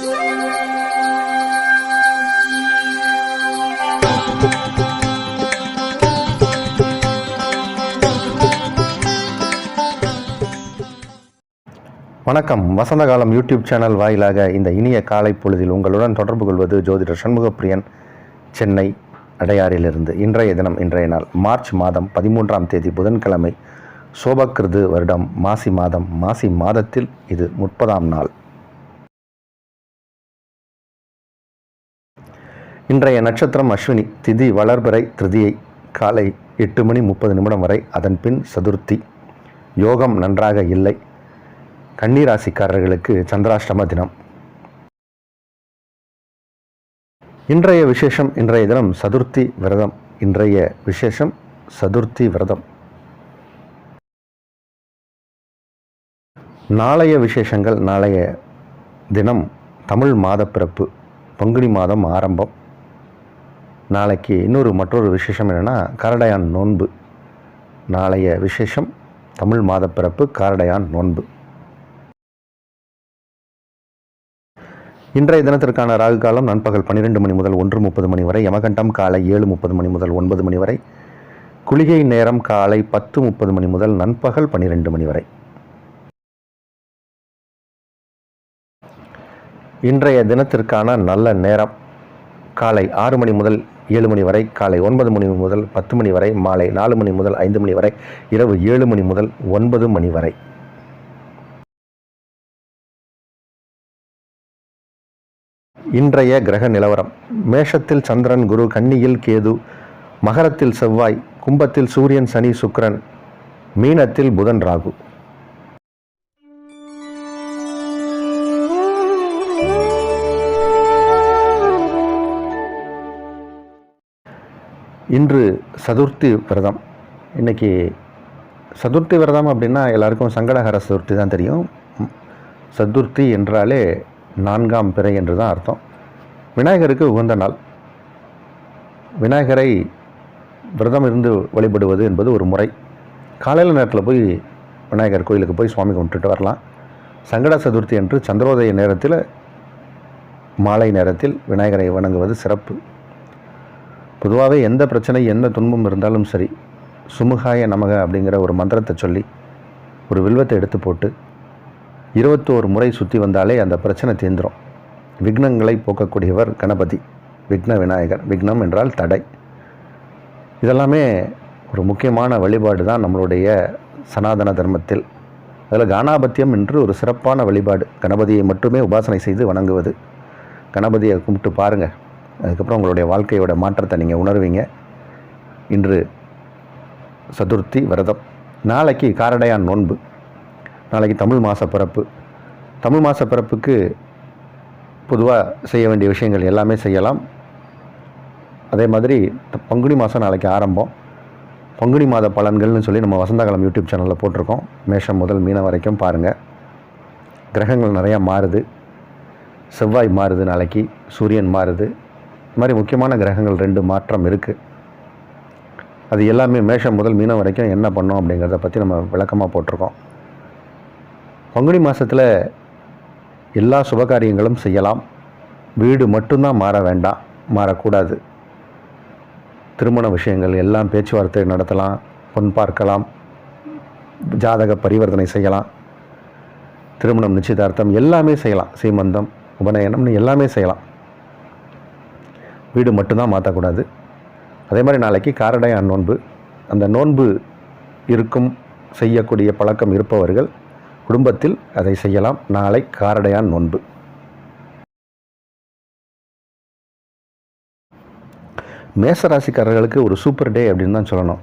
வணக்கம். வசந்த காலம் YouTube channel வாயிலாக இந்த இனிய காலை பொழுதில் உங்களுடன் தொடர்பு கொள்வது ஜோதிடர் சண்முகப்பிரியன், சென்னை அடையாறிலிருந்து. இன்றைய தினம், இன்றைய நாள் மார்ச் மாதம் 13ஆம் தேதி புதன்கிழமை, சோபக்கிருது வருடம் மாசி மாதம். மாசி மாதத்தில் இது 30ஆம் நாள். இன்றைய நட்சத்திரம் அஸ்வினி, திதி வளர்பிறை, திருதியை காலை 8:30 வரை, அதன் பின் சதுர்த்தி. யோகம் நன்றாக இல்லை. கன்னிராசிக்காரர்களுக்கு சந்திராஷ்டம தினம். இன்றைய விசேஷம், இன்றைய தினம் சதுர்த்தி விரதம். இன்றைய விசேஷம் சதுர்த்தி விரதம். நாளைய விசேஷங்கள், நாளைய தினம் தமிழ் மாத பிறப்பு, பங்குனி மாதம் ஆரம்பம். நாளைக்கு மற்றொரு விசேஷம் என்னென்னா காரடையான் நோன்பு. நாளைய விசேஷம் தமிழ் மாத பிறப்பு, காரடையான் நோன்பு. இன்றைய தினத்திற்கான ராகு காலம் நண்பகல் 12 மணி முதல் 1:30 வரை, யமகண்டம் காலை 7:30 முதல் 9 வரை, குளிகை நேரம் காலை 10:30 முதல் நண்பகல் 12 வரை. இன்றைய தினத்திற்கான நல்ல நேரம் காலை 6 முதல் 7 வரை, காலை 9 முதல் 10 வரை, மாலை 4 முதல் 5 வரை, இரவு 7 முதல் 9 வரை. இன்றைய கிரக நிலவரம்: மேஷத்தில் சந்திரன், குரு, கன்னியில் கேது, மகரத்தில் செவ்வாய், கும்பத்தில் சூரியன், சனி, சுக்கிரன், மீனத்தில் புதன், ராகு. இன்று சதுர்த்தி விரதம். இன்னைக்கு சதுர்த்தி விரதம் அப்படின்னா எல்லாருக்கும் சங்கடஹர சதுர்த்தி தான் தெரியும். சதுர்த்தி என்றாலே 4ஆம் பிறை என்று தான் அர்த்தம். விநாயகருக்கு உகந்த நாள். விநாயகரை விரதம் இருந்து வழிபடுவது என்பது ஒரு முறை. காலையில் நேரத்தில் போய் விநாயகர் கோயிலுக்கு போய் சுவாமி கும்பிட்டுட்டு வரலாம். சங்கட சதுர்த்தி என்று சந்திரோதய நேரத்தில், மாலை நேரத்தில் விநாயகரை வணங்குவது சிறப்பு. பொதுவாகவே எந்த பிரச்சனை, எந்த துன்பம் இருந்தாலும் சரி, சுமுகாய நமக அப்படிங்கிற ஒரு மந்திரத்தை சொல்லி ஒரு வில்வத்தை எடுத்து போட்டு 21 முறை சுற்றி வந்தாலே அந்த பிரச்சனை தீர்ந்துடும். விக்னங்களை போக்கக்கூடியவர் கணபதி, விக்ன விநாயகர். விக்னம் என்றால் தடை. இதெல்லாமே ஒரு முக்கியமான வழிபாடு தான் நம்மளுடைய சனாதன தர்மத்தில். அதில் கானாபத்தியம் என்று ஒரு சிறப்பான வழிபாடு. கணபதியை மட்டுமே உபாசனை செய்து வணங்குவது. கணபதியை கும்பிட்டு பாருங்கள், அதுக்கப்புறம் உங்களுடைய வாழ்க்கையோட மாற்றத்தை நீங்கள் உணர்வீங்க. இன்று சதுர்த்தி விரதம். நாளைக்கு காரடையான் நோன்பு. நாளைக்கு தமிழ் மாத பிறப்பு. தமிழ் மாத பிறப்புக்கு பொதுவாக செய்ய வேண்டிய விஷயங்கள் எல்லாமே செய்யலாம். அதே மாதிரி பங்குனி மாதம் நாளைக்கு ஆரம்பம். பங்குனி மாத பலன்கள்னு சொல்லி நம்ம வசந்தகாலம் யூடியூப் சேனலில் போட்டிருக்கோம். மேஷம் முதல் மீனம் வரைக்கும் பாருங்கள். கிரகங்கள் நிறையா மாறுது. செவ்வாய் மாறுது, நாளைக்கு சூரியன் மாறுது. இது மாதிரி முக்கியமான கிரகங்கள் 2 மாற்றம் இருக்குது. அது எல்லாமே மேஷம் முதல் மீனம் வரைக்கும் என்ன பண்ணோம் அப்படிங்கிறத பற்றி நம்ம விளக்கமாக போட்டிருக்கோம். பங்குனி மாதத்தில் எல்லா சுபகாரியங்களும் செய்யலாம். வீடு மட்டும்தான் மாற வேண்டாம், மாறக்கூடாது. திருமண விஷயங்கள் எல்லாம் பேச்சுவார்த்தை நடத்தலாம், பொன் பார்க்கலாம், ஜாதக பரிவர்த்தனை செய்யலாம், திருமணம், நிச்சயதார்த்தம் எல்லாமே செய்யலாம். சீமந்தம், உபநயனம்னு எல்லாமே செய்யலாம். வீடு மட்டும்தான் மாற்றக்கூடாது. அதே மாதிரி நாளைக்கு காரடையான் நோன்பு. அந்த நோன்பு இருக்கும், செய்யக்கூடிய பழக்கம் இருப்பவர்கள் குடும்பத்தில் அதை செய்யலாம். நாளை காரடையான் நோன்பு. மேசராசிக்காரர்களுக்கு ஒரு சூப்பர் டே அப்படின்னு தான் சொல்லணும்.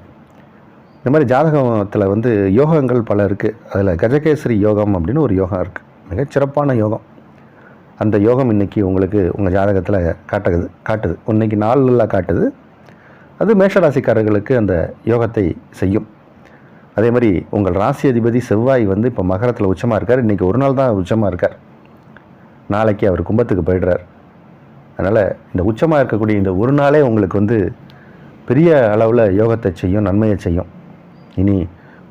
இந்த மாதிரி ஜாதகத்தில் யோகங்கள் பல இருக்குது. அதில் கஜகேசரி யோகம் அப்படின்னு ஒரு யோகம் இருக்குது. மிகச்சிறப்பான யோகம். அந்த யோகம் இன்றைக்கி உங்களுக்கு உங்கள் ஜாதகத்தில் காட்டுது. இன்னைக்கு நாளில் காட்டுது. அது மேஷராசிக்காரர்களுக்கு அந்த யோகத்தை செய்யும். அதே மாதிரி உங்கள் ராசி அதிபதி செவ்வாய் இப்போ மகரத்தில் உச்சமாக இருக்கார். இன்றைக்கி ஒரு நாள் தான் உச்சமாக இருக்கார். நாளைக்கு அவர் கும்பத்துக்கு போயிடுறார். அதனால் இந்த உச்சமாக இருக்கக்கூடிய இந்த ஒரு நாளே உங்களுக்கு பெரிய அளவில் யோகத்தை செய்யும், நன்மையை செய்யும். இனி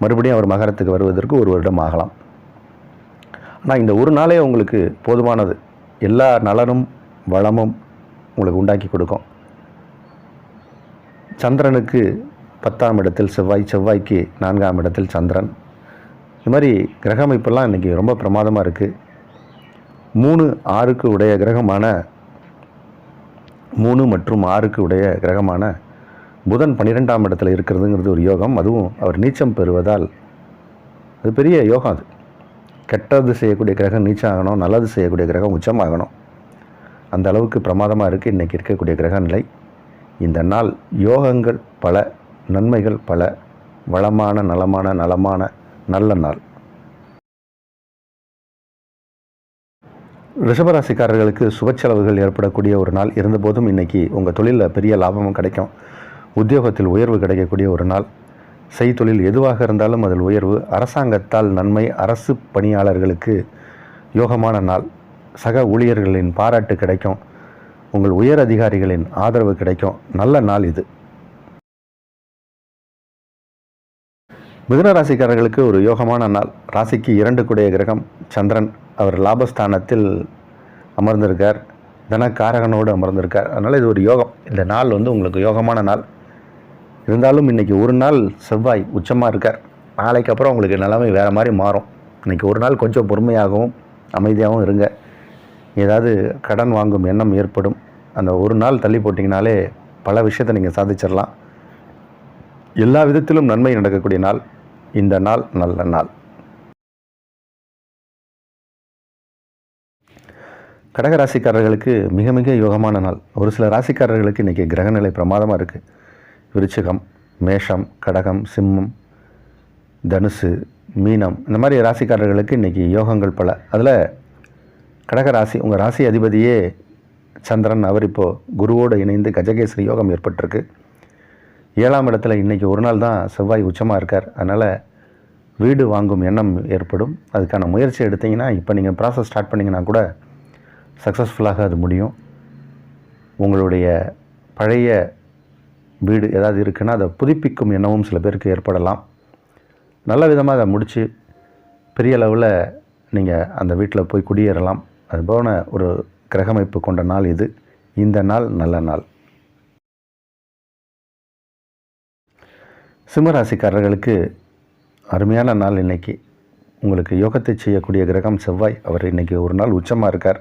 மறுபடியும் அவர் மகரத்துக்கு வருவதற்கு 1 வருடம் ஆகலாம். ஆனால் இந்த ஒரு நாளே உங்களுக்கு போதுமானது. எல்லா நலனும் வளமும் உங்களுக்கு உண்டாக்கி கொடுக்கும். சந்திரனுக்கு 10ஆம் இடத்தில் செவ்வாய், செவ்வாய்க்கு 4ஆம் இடத்தில் சந்திரன். இது மாதிரி கிரக அமைப்பெல்லாம் இன்றைக்கி ரொம்ப பிரமாதமாக இருக்குது. 3, 6க்கு உடைய கிரகமான 3 மற்றும் 6க்கு உடைய கிரகமான புதன் 12ஆம் இடத்துல இருக்கிறதுங்கிறது ஒரு யோகம். அதுவும் அவர் நீச்சம் பெறுவதால் அது பெரிய யோகம். அது கெட்டது செய்யக்கூடிய கிரகம் நீச்சம் ஆகணும், நல்லது செய்யக்கூடிய கிரகம் உச்சமாகணும். அந்த அளவுக்கு பிரமாதமாக இருக்குது இன்றைக்கி இருக்கக்கூடிய கிரக நிலை. இந்த நாள் யோகங்கள் பல, நன்மைகள் பல, வளமான நலமான நல்ல நாள். ரிஷபராசிக்காரர்களுக்கு சுப செலவுகள் ஏற்படக்கூடிய ஒரு நாள். இருந்தபோதும் இன்றைக்கி உங்கள் தொழிலில் பெரிய லாபமும் கிடைக்கும். உத்தியோகத்தில் உயர்வு கிடைக்கக்கூடிய ஒரு நாள். செய்தொழில் எதுவாக இருந்தாலும் அதில் உயர்வு. அரசாங்கத்தால் நன்மை. அரசு பணியாளர்களுக்கு யோகமான நாள். சக ஊழியர்களின் பாராட்டு கிடைக்கும். உங்கள் உயர் அதிகாரிகளின் ஆதரவு கிடைக்கும். நல்ல நாள் இது. மிதுன ராசிக்காரர்களுக்கு ஒரு யோகமான நாள். ராசிக்கு 2 கூடிய கிரகம் சந்திரன். அவர் லாபஸ்தானத்தில் அமர்ந்திருக்கார். தனக்காரகனோடு அமர்ந்திருக்கார். அதனால் இது ஒரு யோகம். இந்த நாள் உங்களுக்கு யோகமான நாள். இருந்தாலும் இன்றைக்கி ஒரு நாள் செவ்வாய் உச்சமாக இருக்கார். நாளைக்கு அப்புறம் உங்களுக்கு நிலைமை வேறு மாதிரி மாறும். இன்றைக்கி ஒரு நாள் கொஞ்சம் பொறுமையாகவும் அமைதியாகவும் இருங்க. ஏதாவது கடன் வாங்கும் எண்ணம் ஏற்படும். அந்த ஒரு நாள் தள்ளி போட்டிங்கனாலே பல விஷயத்தை நீங்கள் சாதிச்சிடலாம். எல்லா விதத்திலும் நன்மை நடக்கக்கூடிய நாள். இந்த நாள் நல்ல நாள். கடக ராசிக்காரர்களுக்கு மிக மிக யோகமான நாள். ஒரு சில ராசிக்காரர்களுக்கு இன்றைக்கி கிரகநிலை பிரமாதமாக இருக்குது. விருச்சிகம், மேஷம், கடகம், சிம்மம், தனுசு, மீனம், இந்த மாதிரி ராசிக்காரர்களுக்கு இன்றைக்கி யோகங்கள் பல. அதில் கடக ராசி, உங்கள் ராசி அதிபதியே சந்திரன். அவர் இப்போது குருவோடு இணைந்து கஜகேசரி யோகம் ஏற்பட்டிருக்கு. 7ஆம் இடத்துல இன்றைக்கி ஒரு நாள் தான் செவ்வாய் உச்சமாக இருக்கார். அதனால் வீடு வாங்கும் எண்ணம் ஏற்படும். அதுக்கான முயற்சி எடுத்திங்கன்னா இப்போ நீங்கள் ப்ராசஸ் ஸ்டார்ட் பண்ணிங்கன்னா கூட சக்ஸஸ்ஃபுல்லாக அது முடியும். உங்களுடைய பழைய வீடு ஏதாவது இருக்குன்னா அதை புதுப்பிக்கும் எண்ணமும் சில பேருக்கு ஏற்படலாம். நல்ல விதமாக அதை முடித்து பெரிய அளவில் நீங்கள் அந்த வீட்டில் போய் குடியேறலாம். அதுபோன ஒரு கிரகமைப்பு கொண்ட நாள் இது. இந்த நாள் நல்ல நாள். சிம்மராசிக்காரர்களுக்கு அருமையான நாள் இன்றைக்கி. உங்களுக்கு யோகத்தை செய்யக்கூடிய கிரகம் செவ்வாய். அவர் இன்றைக்கி ஒரு நாள் உச்சமாக இருக்கார்.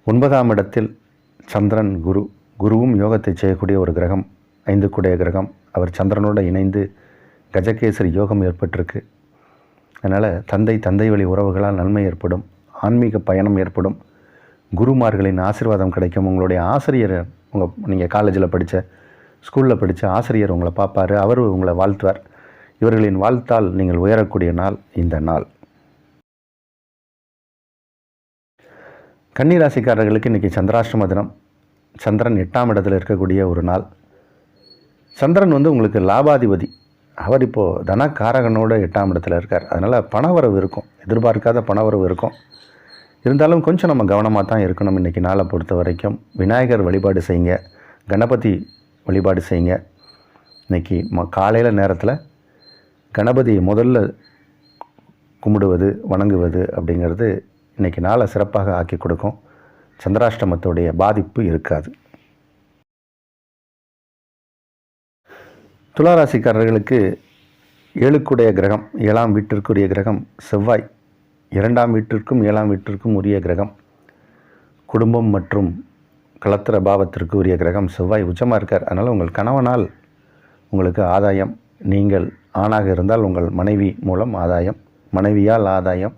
9ஆம் இடத்தில் சந்திரன், குருவும் யோகத்தை செய்யக்கூடிய ஒரு கிரகம். 5 கூடிய கிரகம். அவர் சந்திரனோடு இணைந்து கஜகேசரி யோகம் ஏற்பட்டிருக்கு. அதனால் தந்தை வழி உறவுகளால் நன்மை ஏற்படும். ஆன்மீக பயணம் ஏற்படும். குருமார்களின் ஆசீர்வாதம் கிடைக்கும். உங்களுடைய ஆசிரியர், நீங்கள் காலேஜில் படித்த, ஸ்கூலில் படித்த ஆசிரியர் உங்களை பார்ப்பார். அவர் உங்களை வாழ்த்துவார். இவர்களின் வாழ்த்தால் நீங்கள் உயரக்கூடிய நாள் இந்த நாள். கன்னிராசிக்காரர்களுக்கு இன்றைக்கி சந்திராஷ்டம தினம். சந்திரன் 8ஆம் இடத்தில் இருக்கக்கூடிய ஒரு நாள். சந்திரன் உங்களுக்கு லாபாதிபதி. அவர் இப்போது தனக்காரகனோட 8ஆம் இடத்துல இருக்கார். அதனால் பணவரவு இருக்கும். எதிர்பார்க்காத பணவரவு இருக்கும். இருந்தாலும் கொஞ்சம் நம்ம கவனமாக தான் இருக்கணும். இன்றைக்கி நாளை பொறுத்த வரைக்கும் விநாயகர் வழிபாடு செய்யுங்க. கணபதி வழிபாடு செய்யுங்க. இன்றைக்கி காலையில் நேரத்தில் கணபதியை முதல்ல கும்பிடுவது, வணங்குவது அப்படிங்கிறது இன்றைக்கி நாளை சிறப்பாக ஆக்கி கொடுக்கும். சந்திராஷ்டமத்துடைய பாதிப்பு இருக்காது. துளாராசிக்காரர்களுக்கு 7க்குடைய கிரகம், 7ஆம் வீட்டிற்குரிய கிரகம் செவ்வாய். 2ஆம் வீட்டிற்கும் 7ஆம் வீட்டிற்கும் உரிய கிரகம். குடும்பம் மற்றும் களத்திர பாவத்திற்கு உரிய கிரகம் செவ்வாய் உச்சமாக இருக்கார். அதனால் உங்கள் கணவனால் உங்களுக்கு ஆதாயம். நீங்கள் ஆணாக இருந்தால் உங்கள் மனைவி மூலம் ஆதாயம், மனைவியால் ஆதாயம்,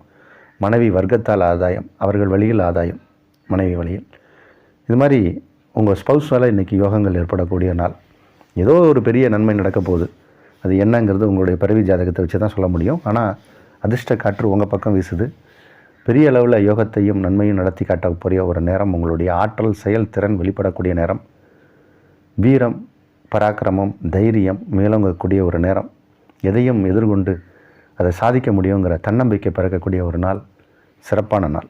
மனைவி வர்க்கத்தால் ஆதாயம், அவர்கள் வழியில் ஆதாயம், மனைவி வழியில். இது மாதிரி உங்கள் ஸ்பௌஸால் இன்றைக்கி யோகங்கள் ஏற்படக்கூடிய நாள். ஏதோ ஒரு பெரிய நன்மை நடக்க போகுது. அது என்னங்கிறது உங்களுடைய பிறவி ஜாதகத்தை வச்சு தான் சொல்ல முடியும். ஆனால் அதிர்ஷ்ட காற்று உங்கள் பக்கம் வீசுது. பெரிய அளவில் யோகத்தையும் நன்மையும் நடத்தி காட்டக்கூடிய ஒரு நேரம். உங்களுடைய ஆற்றல், செயல்திறன் வெளிப்படக்கூடிய நேரம். வீரம், பராக்கிரமம், தைரியம் மேலோங்கக்கூடிய ஒரு நேரம். எதையும் எதிர்கொண்டு அதை சாதிக்க முடியுங்கிற தன்னம்பிக்கை பிறக்கக்கூடிய ஒரு நாள். சிறப்பான நாள்.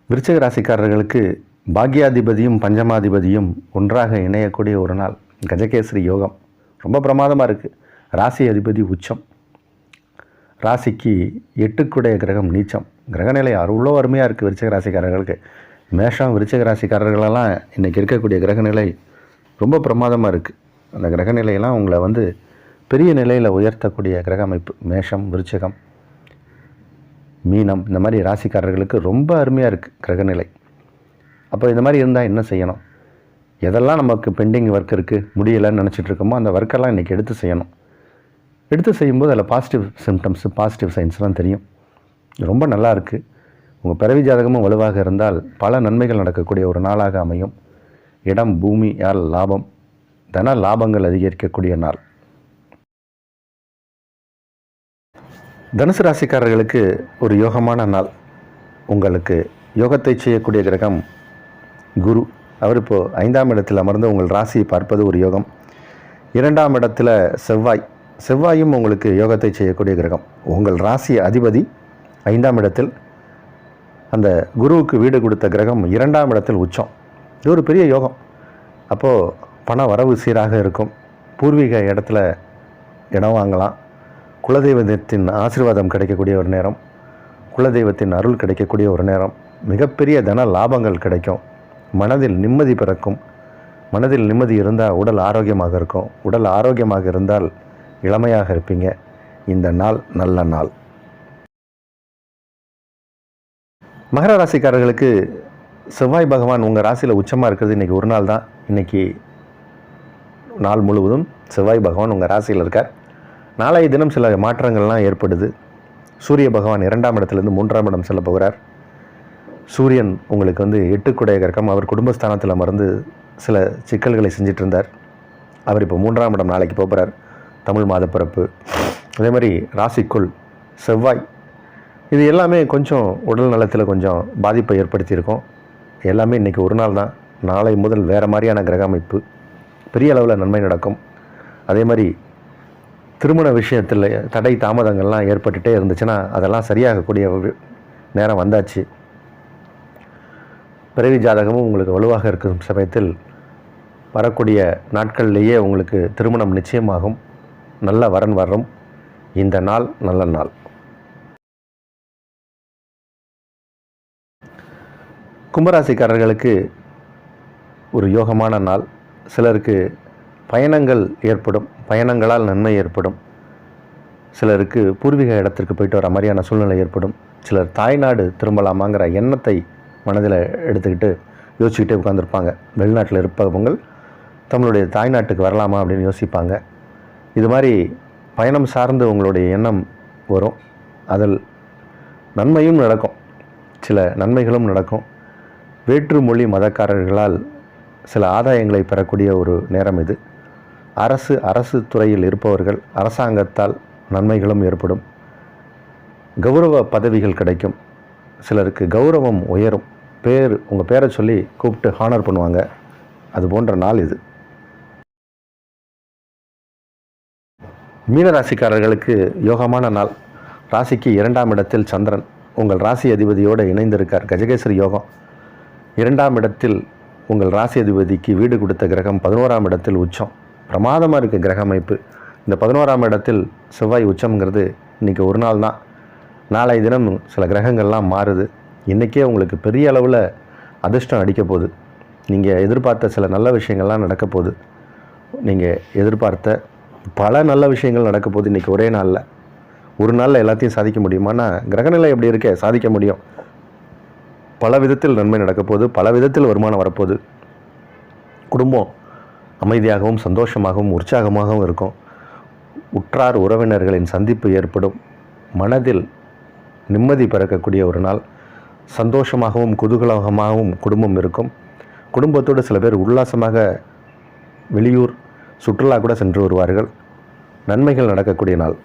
விருச்சிக ராசிக்காரர்களுக்கு பாக்யாதிபதியும் பஞ்சமாதிபதியும் ஒன்றாக இணையக்கூடிய ஒரு நாள். கஜகேசரி யோகம் ரொம்ப பிரமாதமாக இருக்குது. ராசி அதிபதி உச்சம். ராசிக்கு 8க்குடைய கிரகம் நீச்சம். கிரகநிலை அவ்வளோ அருமையாக இருக்குது விருச்சிக ராசிக்காரர்களுக்கு. மேஷம் விருச்சிக ராசிக்காரர்களெல்லாம் இன்றைக்கி இருக்கக்கூடிய கிரகநிலை ரொம்ப பிரமாதமாக இருக்குது. அந்த கிரகநிலையெல்லாம் உங்களை வந்து பெரிய நிலையில் உயர்த்தக்கூடிய கிரக அமைப்பு. மேஷம், விருச்சிகம், மீனம் இந்த மாதிரி ராசிக்காரர்களுக்கு ரொம்ப அருமையாக இருக்குது கிரகநிலை. அப்போ இந்த மாதிரி இருந்தால் என்ன செய்யணும்? எதெல்லாம் நமக்கு பெண்டிங் ஒர்க் இருக்குது, முடியலைன்னு நினச்சிட்டு இருக்கோமோ அந்த ஒர்க்கெல்லாம் இன்றைக்கி எடுத்து செய்யணும். எடுத்து செய்யும்போது அதில் பாசிட்டிவ் சிம்டம்ஸு, பாசிட்டிவ் சைன்ஸ்லாம் தெரியும். ரொம்ப நல்லா இருக்குது. உங்கள் பிறவி ஜாதகமும் வலுவாக இருந்தால் பல நன்மைகள் நடக்கக்கூடிய ஒரு நாளாக அமையும். இடம், பூமி, யார் லாபம், தன லாபங்கள் அதிகரிக்கக்கூடிய நாள். தனுசு ராசிக்காரர்களுக்கு ஒரு யோகமான நாள். உங்களுக்கு யோகத்தை செய்யக்கூடிய கிரகம் குரு. அவர் இப்போது 5ஆம் இடத்தில் அமர்ந்து உங்கள் ராசியை பார்ப்பது ஒரு யோகம். 2ஆம் இடத்துல செவ்வாயும் உங்களுக்கு யோகத்தை செய்யக்கூடிய கிரகம். உங்கள் ராசி அதிபதி 5ஆம் இடத்தில், அந்த குருவுக்கு வீடு கொடுத்த கிரகம் 2ஆம் இடத்தில் உச்சம். இது ஒரு பெரிய யோகம். அப்போது பண வரவு சீராக இருக்கும். பூர்வீக இடத்துல இடம் வாங்கலாம். குலதெய்வத்தின் ஆசீர்வாதம் கிடைக்கக்கூடிய ஒரு நேரம், குலதெய்வத்தின் அருள் கிடைக்கக்கூடிய ஒரு நேரம், மிகப்பெரிய தன லாபங்கள் கிடைக்கும். மனதில் நிம்மதி பிறக்கும். மனதில் நிம்மதி இருந்தால் உடல் ஆரோக்கியமாக இருக்கும். உடல் ஆரோக்கியமாக இருந்தால் இளமையாக இருப்பீங்க. இந்த நாள் நல்ல நாள். மகர ராசிக்காரர்களுக்கு செவ்வாய் பகவான் உங்கள் ராசியில் உச்சமாக இருக்கிறது இன்றைக்கி ஒரு நாள் தான். இன்றைக்கி நாள் முழுவதும் செவ்வாய் பகவான் உங்கள் ராசியில் இருக்கார். நாளைய தினம் சில மாற்றங்கள்லாம் ஏற்படுது. சூரிய பகவான் 2ஆம் இடத்துலேருந்து 3ஆம் இடம் செல்ல போகிறார். சூரியன் உங்களுக்கு வந்து 8க்குடைய கிரகம். அவர் குடும்பஸ்தானத்தில் அமர்ந்து சில சிக்கல்களை செஞ்சிட்டு இருந்தார். அவர் இப்போ 3ஆம் இடம் நாளைக்கு போகிறார். தமிழ் மாத பிறப்பு. அதே மாதிரி ராசிக்குள் செவ்வாய். இது எல்லாமே கொஞ்சம் உடல் நலத்தில் கொஞ்சம் பாதிப்பை ஏற்படுத்தியிருக்கோம். எல்லாமே இன்றைக்கி ஒரு நாள் தான். நாளை முதல் வேறு மாதிரியான கிரக அமைப்பு. பெரிய அளவில் நன்மை நடக்கும். அதே மாதிரி திருமண விஷயத்தில் தடை தாமதங்கள்லாம் ஏற்பட்டுகிட்டே இருந்துச்சுன்னா அதெல்லாம் சரியாகக்கூடிய நேரம் வந்தாச்சு. பிறவி ஜாதகமும் உங்களுக்கு வலுவாக இருக்கும் சமயத்தில் வரக்கூடிய நாட்கள்லேயே உங்களுக்கு திருமணம் நிச்சயமாகும். நல்ல வரன் வரும். இந்த நாள் நல்ல நாள். கும்பராசிக்காரர்களுக்கு ஒரு யோகமான நாள். சிலருக்கு பயணங்கள் ஏற்படும். பயணங்களால் நன்மை ஏற்படும். சிலருக்கு பூர்வீக இடத்திற்கு போயிட்டு வர மாதிரியான சூழ்நிலை ஏற்படும். சிலர் தாய்நாடு திரும்பலாமாங்கிற எண்ணத்தை மனதில் எடுத்துக்கிட்டு யோசிச்சுக்கிட்டே உட்காந்துருப்பாங்க. வெளிநாட்டில் இருப்பவங்க தங்களுடைய தாய்நாட்டுக்கு வரலாமா அப்படின்னு யோசிப்பாங்க. இது மாதிரி பயணம் சார்ந்து உங்களுடைய எண்ணம் வரும். அதில் நன்மையும் நடக்கும், சில நன்மைகளும் நடக்கும். வேற்று மொழி மதக்காரர்களால் சில ஆதாயங்களை பெறக்கூடிய ஒரு நேரம் இது. அரசு துறையில் இருப்பவர்கள் அரசாங்கத்தால் நன்மைகளும் ஏற்படும். கௌரவ பதவிகள் கிடைக்கும். சிலருக்கு கௌரவம் உயரும். உங்கள் பேரை சொல்லி கூப்பிட்டு ஹானர் பண்ணுவாங்க. அது போன்ற நாள் இது. மீனராசிக்காரர்களுக்கு யோகமான நாள். ராசிக்கு 2ஆம் இடத்தில் சந்திரன் உங்கள் ராசி அதிபதியோடு இணைந்திருக்கார். கஜகேசரி யோகம். 2ஆம் இடத்தில் உங்கள் ராசி அதிபதிக்கு வீடு கொடுத்த கிரகம் 11ஆம் இடத்தில் உச்சம். பிரமாதமாக இருக்குது கிரக அமைப்பு. இந்த 11ஆம் இடத்தில் செவ்வாய் உச்சம்ங்கிறது இன்றைக்கி ஒரு நாள் தான். நாளை தினம் சில கிரகங்கள்லாம் மாறுது. இன்றைக்கே உங்களுக்கு பெரிய அளவில் அதிர்ஷ்டம் அடிக்க போகுது. நீங்கள் எதிர்பார்த்த சில நல்ல விஷயங்கள்லாம் நடக்க போகுது. நீங்கள் எதிர்பார்த்த பல நல்ல விஷயங்கள் நடக்க போகுது இன்றைக்கி ஒரே நாளில். ஒரு நாளில் எல்லாத்தையும் சாதிக்க முடியுமானா கிரகநிலை எப்படி இருக்கே, சாதிக்க முடியும். பல விதத்தில் நன்மை நடக்க போகுது. பல விதத்தில் வருமானம் வரப்போகுது. குடும்பம் அமைதியாகவும் சந்தோஷமாகவும் உற்சாகமாகவும் இருக்கும். உற்றார் உறவினர்களின் சந்திப்பு ஏற்படும். மனதில் நிம்மதி பிறக்கக்கூடிய ஒரு நாள். சந்தோஷமாகவும் குதூகலமாகவும் குடும்பம் இருக்கும். குடும்பத்தோடு சில பேர் உல்லாசமாக வெளியூர் சுற்றுலா கூட சென்று வருவார்கள். நன்மைகள் நடக்கக்கூடிய நாள்.